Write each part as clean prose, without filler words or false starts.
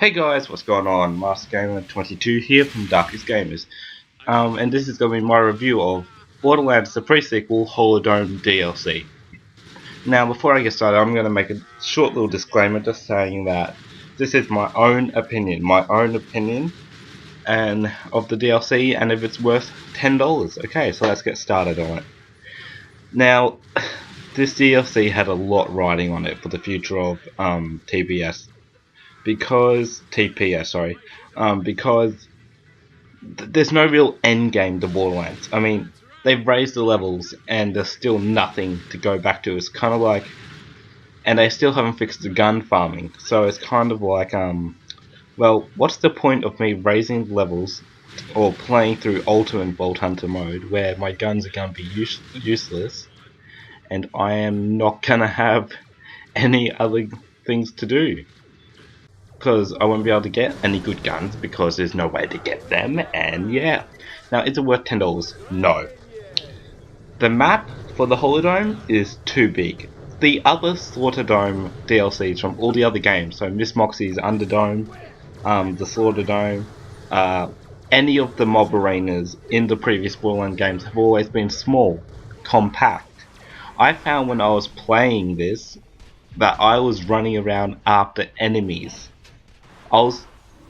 Hey guys, what's going on? MasterGamer22 here from Darkest Gamers. And this is going to be my review of Borderlands, the pre-sequel Holodome DLC. Now, before I get started, I'm going to make a short little disclaimer just saying that this is my own opinion and of the DLC, and if it's worth $10. Okay, so let's get started on it. Now, this DLC had a lot riding on it for the future of TPS, because there's no real end game to Borderlands. I mean, they've raised the levels and there's still nothing to go back to. It's kind of like, and they still haven't fixed the gun farming, so it's kind of like, well, what's the point of me raising levels or playing through Ultimate Vault Hunter mode where my guns are going to be useless and I am not going to have any other things to do? Because I won't be able to get any good guns because there's no way to get them, and yeah. Now, is it worth $10? No. The map for the Holodome is too big. The other Slaughterdome DLCs from all the other games, so Miss Moxie's Underdome, the Slaughterdome, any of the mob arenas in the previous Borderlands games have always been small, compact. I found when I was playing this that I was running around after enemies. I was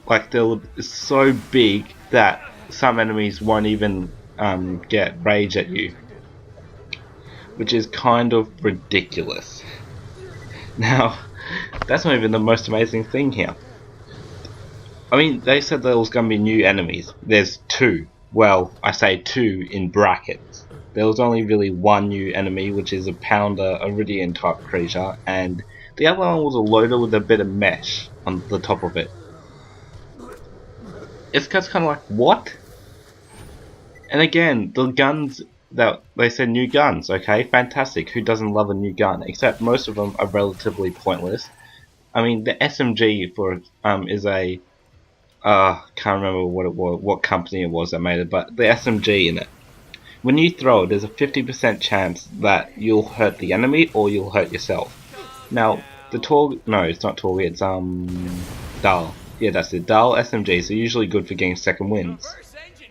like, it's so big that some enemies won't even get rage at you, which is kind of ridiculous. Now, that's not even the most amazing thing here. I mean, they said there was going to be new enemies. There's two. Well, I say two in brackets. There was only really one new enemy, which is a Pounder Iridian type creature, and the other one was a loader with a bit of mesh on the top of it. It's just kind of like, what? And again, the guns that they said, new guns, okay, fantastic. Who doesn't love a new gun? Except most of them are relatively pointless. I mean, the SMG for is a can't remember what company it was that made it, but the SMG in it. When you throw it, there's a 50% chance that you'll hurt the enemy or you'll hurt yourself. Now, it's not Torg, it's Dahl. Yeah, that's it. Dahl SMGs are usually good for getting second wins.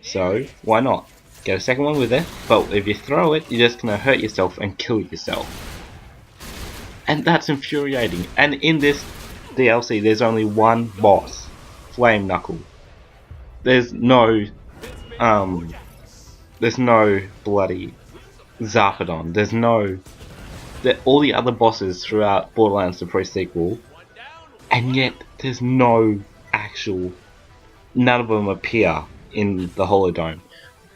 So, why not? Get a second one with it, but if you throw it, you're just gonna hurt yourself and kill yourself. And that's infuriating. And in this DLC, there's only one boss. Flame Knuckle. There's no bloody Zarpedon. There's no... all the other bosses throughout Borderlands the pre-sequel, and yet there's no actual... none of them appear in the Holodome.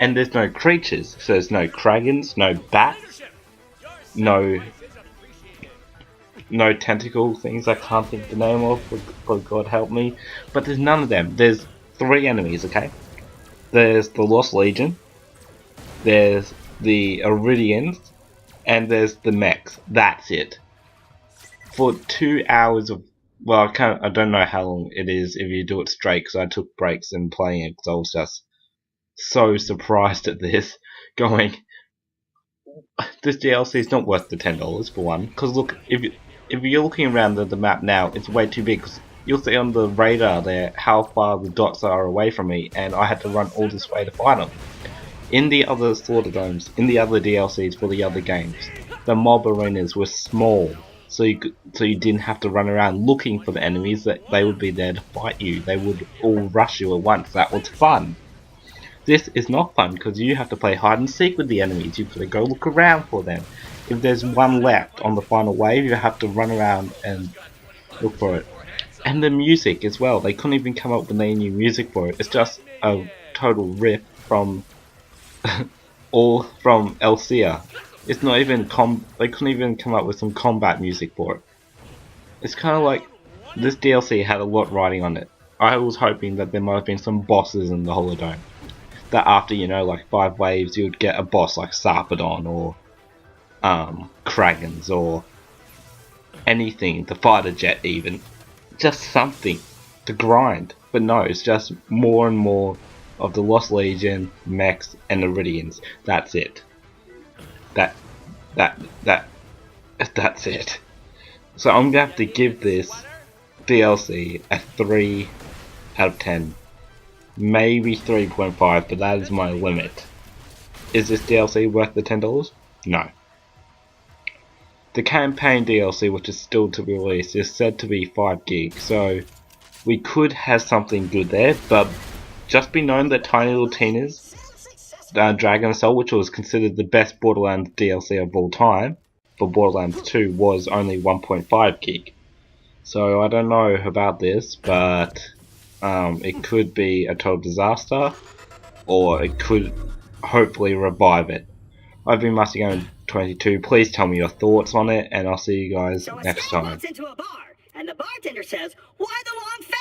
And there's no creatures, so there's no Kragans, no bats, no tentacle things I can't think the name of, but God help me. But there's none of them. There's 3 enemies, okay? There's the Lost Legion, there's the Iridians, and there's the mechs. That's it. For 2 hours of... well, I don't know how long it is if you do it straight, because I took breaks in playing it because I was just so surprised at this, going, this DLC is not worth the $10 for one. Because look, if you're looking around the map now, it's way too big. Cause you'll see on the radar there how far the dots are away from me, and I had to run all this way to find them. In the other Slaughterdomes, in the other DLCs for the other games, the mob arenas were small, so you didn't have to run around looking for the enemies. That they would be there to fight you. They would all rush you at once. That was fun. This is not fun because you have to play hide and seek with the enemies. You've got to go look around for them. If there's one left on the final wave, you have to run around and look for it. And the music as well. They couldn't even come up with any new music for it. It's just a total riff from from Elsia. It's not even they couldn't even come up with some combat music for it. It's kind of like this DLC had a lot riding on it. I was hoping that there might have been some bosses in the Holodome. That after, like 5 waves, you would get a boss like Zarpedon or Kragans or anything, the fighter jet even. Just something to grind. But no, it's just more and more of the Lost Legion, mechs, and Iridians. That's it. That's it. So I'm gonna have to give this DLC a 3 out of 10. Maybe 3.5, but that is my limit. Is this DLC worth the $10? No. The campaign DLC, which is still to be released, is said to be 5 gig, so we could have something good there, but just be known that Tiny Little Tina's Dragon Soul, which was considered the best Borderlands DLC of all time, for Borderlands 2 was only 1.5 gig. So I don't know about this, but it could be a total disaster, or it could hopefully revive it. I've been Mustagang22. Please tell me your thoughts on it, and I'll see you guys next time. Walks into a bar, and the bartender says, "Why the long face?"